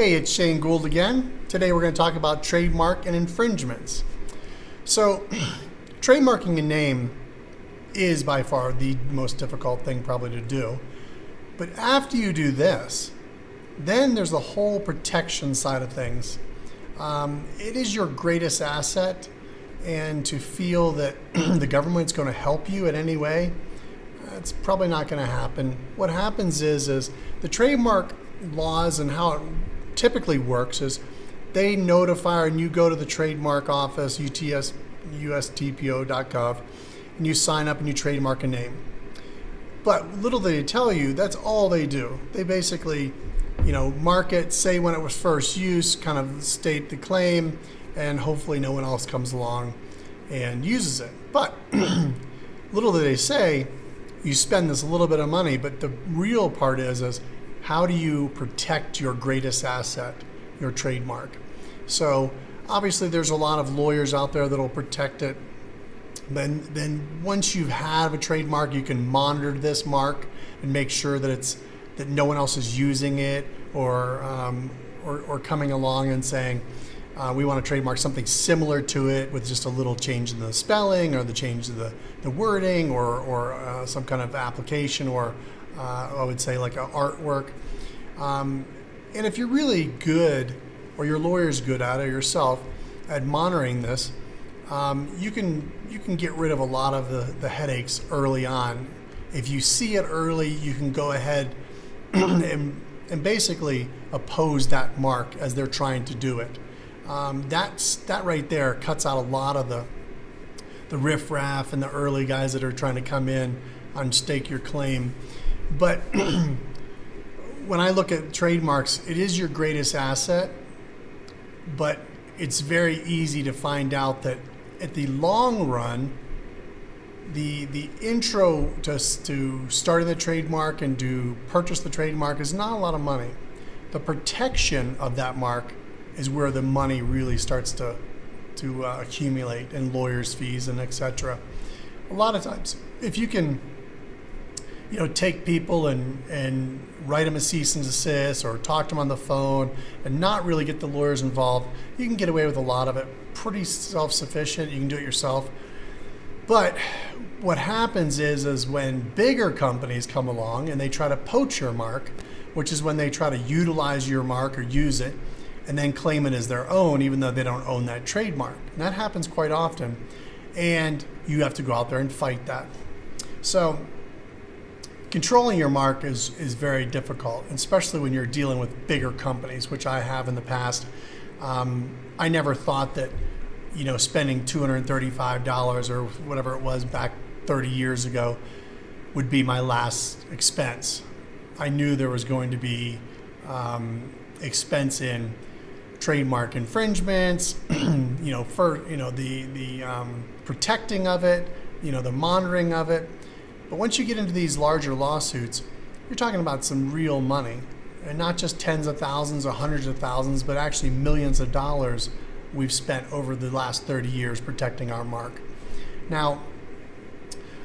Hey, it's Shane Gould again. Today we're going to talk about trademark and infringements. So, trademarking a name is by far the most difficult thing probably to do. But after you do this, then there's the whole protection side of things. It is your greatest asset, and to feel that the government's going to help you in any way, it's probably not going to happen. What happens is the trademark laws and how it typically works is they notify, and you go to the trademark office, USTPO.gov, and you sign up and you trademark a name. But little do they tell you, that's all they do. They basically, mark it, say when it was first used, kind of state the claim, and hopefully no one else comes along and uses it. But little do they say, you spend this little bit of money, but the real part is how do you protect your greatest asset, your trademark? So obviously there's a lot of lawyers out there that'll protect it. Then once you have a trademark, you can monitor this mark and make sure that no one else is using it or coming along and saying, we want to trademark something similar to it with just a little change in the spelling or the change of the wording or some kind of application or I would say like an artwork. And if you're really good or your lawyer's good at it yourself at monitoring this, you can get rid of a lot of the headaches early on. If you see it early, you can go ahead and basically oppose that mark as they're trying to do it. That right there cuts out a lot of the riffraff and the early guys that are trying to come in and stake your claim. But when I look at trademarks, it is your greatest asset, but it's very easy to find out that at the long run, the intro to starting the trademark and to purchase the trademark is not a lot of money. The protection of that mark is where the money really starts to accumulate, and lawyers' fees and etc. A lot of times, if you can, take people and write them a cease and desist or talk to them on the phone and not really get the lawyers involved, you can get away with a lot of it. Pretty self-sufficient. You can do it yourself. But what happens is when bigger companies come along and they try to poach your mark, which is when they try to utilize your mark or use it and then claim it as their own, even though they don't own that trademark. And that happens quite often. And you have to go out there and fight that. So controlling your mark is very difficult, especially when you're dealing with bigger companies, which I have in the past. I never thought that, spending $235 or whatever it was back 30 years ago would be my last expense. I knew there was going to be expense in trademark infringements, the protecting of it, the monitoring of it. But once you get into these larger lawsuits, you're talking about some real money, and not just tens of thousands or hundreds of thousands, but actually millions of dollars we've spent over the last 30 years protecting our mark. Now,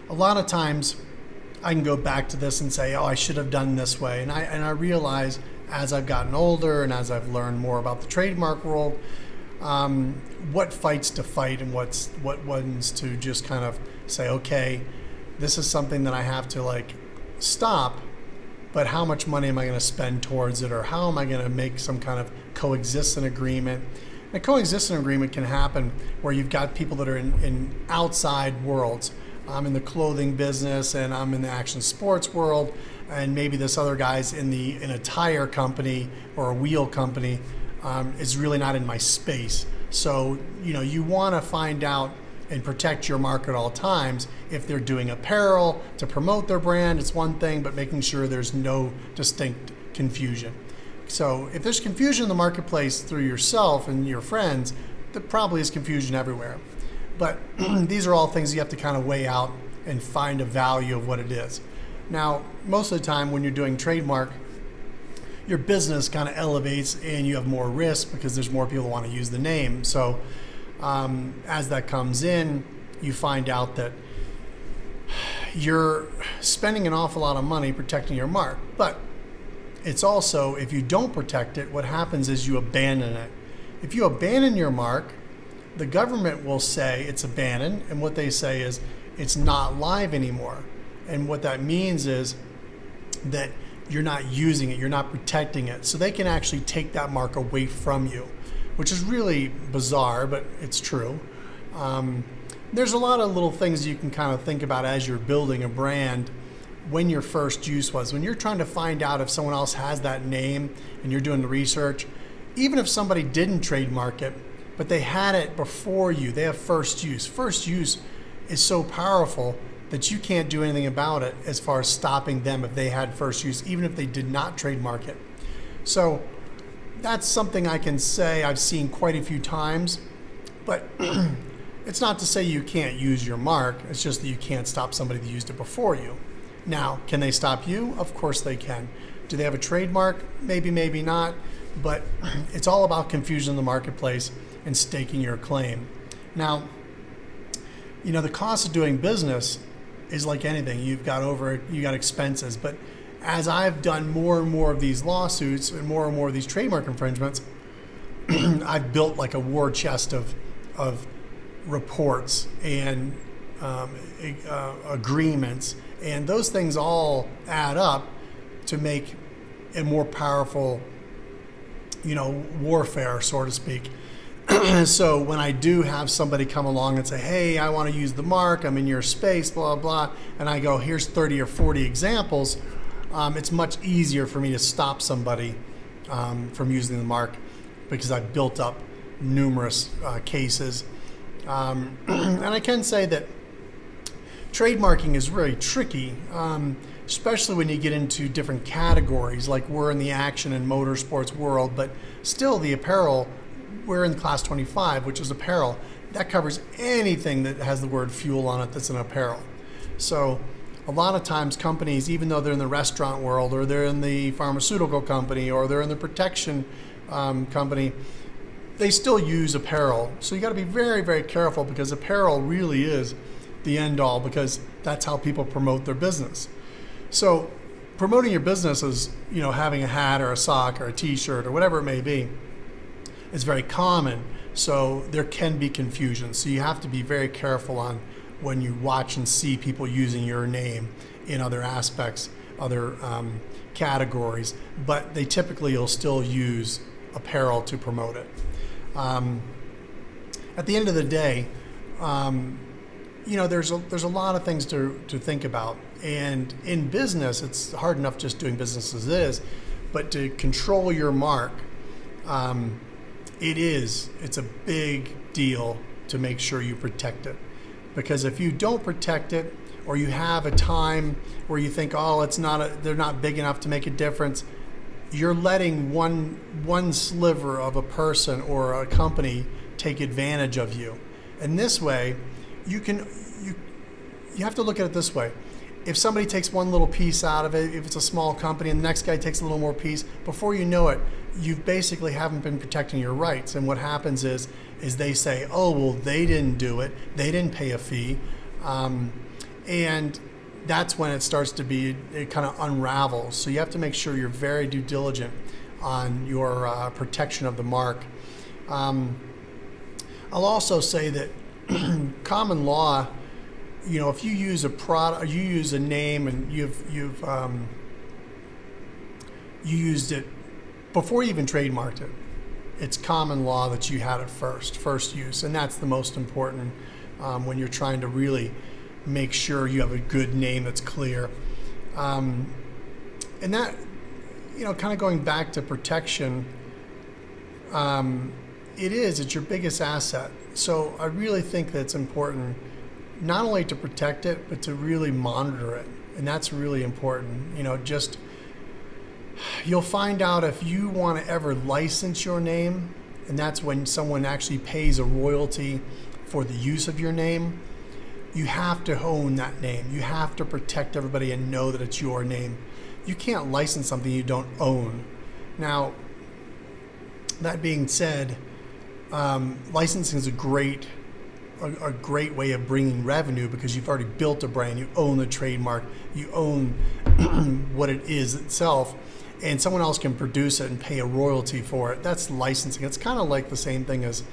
a lot of times I can go back to this and say, oh, I should have done this way. And I realize as I've gotten older and as I've learned more about the trademark world, what fights to fight and what ones to just kind of say, okay, this is something that I have to stop, but how much money am I going to spend towards it, or how am I going to make some kind of coexistent agreement? A coexistent agreement can happen where you've got people that are in outside worlds. I'm in the clothing business and I'm in the action sports world, and maybe this other guy's in a tire company or a wheel company is really not in my space. So you want to find out and protect your mark at all times. If they're doing apparel to promote their brand, it's one thing, but making sure there's no distinct confusion. So if there's confusion in the marketplace through yourself and your friends, there probably is confusion everywhere. But these are all things you have to kind of weigh out and find a value of what it is. Now, most of the time when you're doing trademark, your business kind of elevates and you have more risk because there's more people who want to use the name. So as that comes in, you find out that you're spending an awful lot of money protecting your mark. But it's also, if you don't protect it, what happens is you abandon it. If you abandon your mark, the government will say it's abandoned, and what they say is it's not live anymore. And what that means is that you're not using it, you're not protecting it. So they can actually take that mark away from you, which is really bizarre, but it's true. There's a lot of little things you can kind of think about as you're building a brand. When your first use was, when you're trying to find out if someone else has that name and you're doing the research, even if somebody didn't trademark it, but they had it before you, they have first use. First use is so powerful that you can't do anything about it as far as stopping them if they had first use, even if they did not trademark it. So that's something I can say I've seen quite a few times, but it's not to say you can't use your mark, it's just that you can't stop somebody that used it before you. Now, can they stop you? Of course they can. Do they have a trademark? Maybe, maybe not, but it's all about confusion in the marketplace and staking your claim. Now, the cost of doing business is like anything. You got expenses, but as I've done more and more of these lawsuits and more of these trademark infringements, I've built like a war chest of reports and agreements, and those things all add up to make a more powerful, warfare, so to speak. So when I do have somebody come along and say, hey, I want to use the mark, I'm in your space, blah, blah, and I go, here's 30 or 40 examples, it's much easier for me to stop somebody from using the mark because I've built up numerous cases. And I can say that trademarking is really tricky, especially when you get into different categories, like we're in the action and motorsports world, but still the apparel, we're in class 25, which is apparel. That covers anything that has the word fuel on it that's an apparel. So a lot of times companies, even though they're in the restaurant world or they're in the pharmaceutical company or they're in the protection company, they still use apparel. So you got to be very, very careful because apparel really is the end all because that's how people promote their business. So promoting your business is, having a hat or a sock or a t-shirt or whatever it may be, is very common. So there can be confusion. So you have to be very careful on when you watch and see people using your name in other aspects, other categories, but they typically will still use apparel to promote it. At the end of the day, there's a lot of things to think about. And in business, it's hard enough just doing business as it is, but to control your mark, it's a big deal to make sure you protect it. Because if you don't protect it, or you have a time where you think, they're not big enough to make a difference, you're letting one sliver of a person or a company take advantage of you. And this way, you have to look at it this way. If somebody takes one little piece out of it, if it's a small company, and the next guy takes a little more piece, before you know it, you basically haven't been protecting your rights. And what happens is they say, oh, well, they didn't do it. They didn't pay a fee. And that's when it starts to be, it kind of unravels. So you have to make sure you're very due diligent on your protection of the mark. I'll also say that common law, if you use a product, you use a name and you used it before you even trademarked it, it's common law that you had it first use, and that's the most important when you're trying to really make sure you have a good name that's clear. And that, kind of going back to protection, it's your biggest asset. So I really think that it's important not only to protect it, but to really monitor it. And that's really important. You'll find out if you want to ever license your name, and that's when someone actually pays a royalty for the use of your name, you have to own that name. You have to protect everybody and know that it's your name. You can't license something you don't own. Now, that being said, licensing is a great way of bringing revenue because you've already built a brand, you own the trademark, you own what it is itself, and someone else can produce it and pay a royalty for it. That's licensing. It's kind of like the same thing as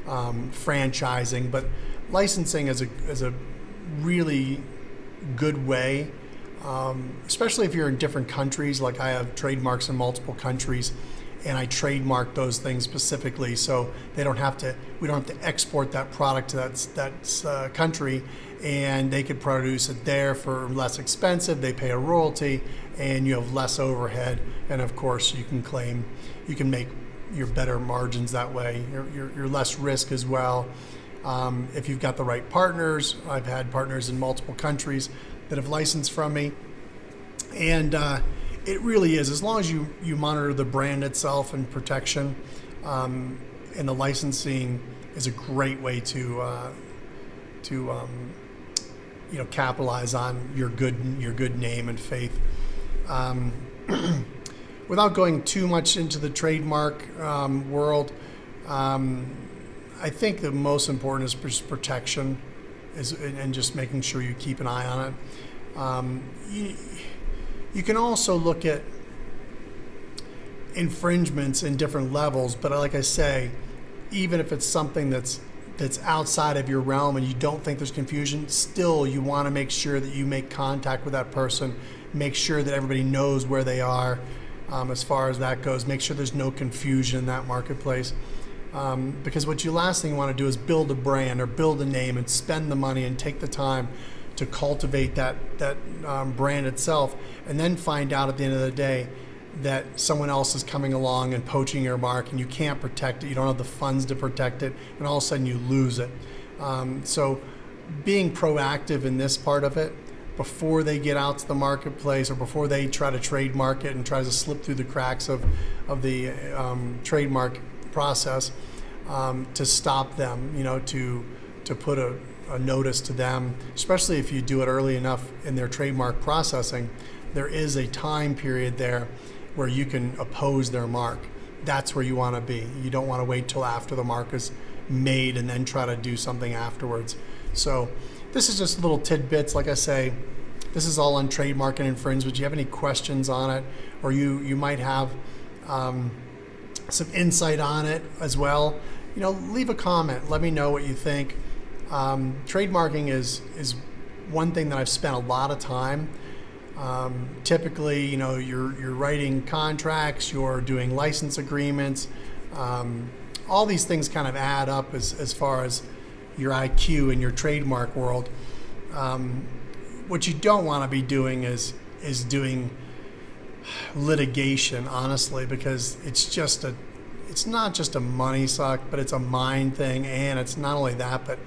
franchising, but licensing is a really good way, especially if you're in different countries. Like I have trademarks in multiple countries, and I trademark those things specifically, so we don't have to export that product to that country, and they could produce it there for less expensive. They pay a royalty, and you have less overhead, and of course you can make your better margins that way. You're less risk as well. If you've got the right partners, I've had partners in multiple countries that have licensed from me, and it really is, as long as you monitor the brand itself and protection, and the licensing is a great way to capitalize on your good name and faith. Without going too much into the trademark world, I think the most important is protection, and just making sure you keep an eye on it. You can also look at infringements in different levels, but like I say, even if it's something that's outside of your realm and you don't think there's confusion, still you want to make sure that you make contact with that person, make sure that everybody knows where they are as far as that goes, make sure there's no confusion in that marketplace. Because last thing you want to do is build a brand or build a name and spend the money and take the time to cultivate that brand itself, and then find out at the end of the day that someone else is coming along and poaching your mark, and you can't protect it, you don't have the funds to protect it, and all of a sudden you lose it. So being proactive in this part of it, before they get out to the marketplace or before they try to trademark it and try to slip through the cracks of the trademark process, to stop them, to put a notice to them, especially if you do it early enough in their trademark processing. There is a time period there where you can oppose their mark. That's where you want to be. You don't want to wait till after the mark is made and then try to do something afterwards. So this is just little tidbits. Like I say, this is all on trademark and infringement. Do you have any questions on it, or you might have some insight on it as well, leave a comment. Let me know what you think. Trademarking is one thing that I've spent a lot of time. Typically, you're writing contracts, you're doing license agreements. All these things kind of add up as far as your IQ in your trademark world. What you don't want to be doing is doing litigation, honestly, because it's not just a money suck, but it's a mind thing, and it's not only that, but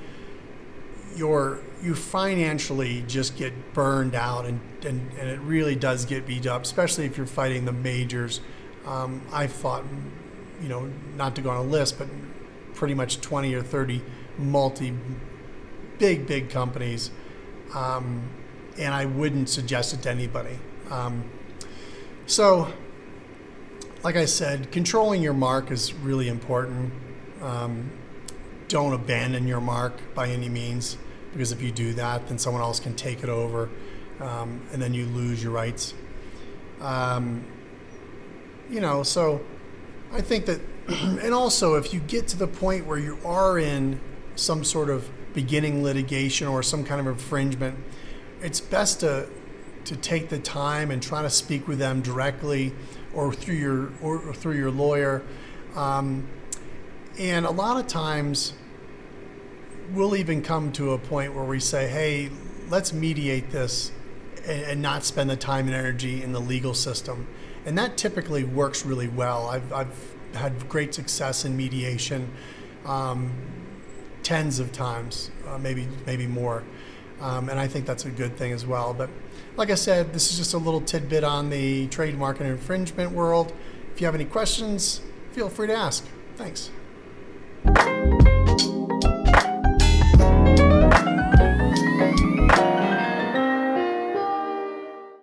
you financially just get burned out, and it really does get beat up, especially if you're fighting the majors. I've fought, not to go on a list, but pretty much 20 or 30 big companies, and I wouldn't suggest it to anybody. So, like I said, controlling your mark is really important. Don't abandon your mark by any means, because if you do that, then someone else can take it over, and then you lose your rights. So I think that, and also if you get to the point where you are in some sort of beginning litigation or some kind of infringement, it's best to take the time and try to speak with them directly or through your lawyer. And a lot of times we'll even come to a point where we say, hey, let's mediate this and not spend the time and energy in the legal system. And that typically works really well. I've had great success in mediation, tens of times, maybe more. And I think that's a good thing as well. But like I said, this is just a little tidbit on the trademark and infringement world. If you have any questions, feel free to ask. Thanks.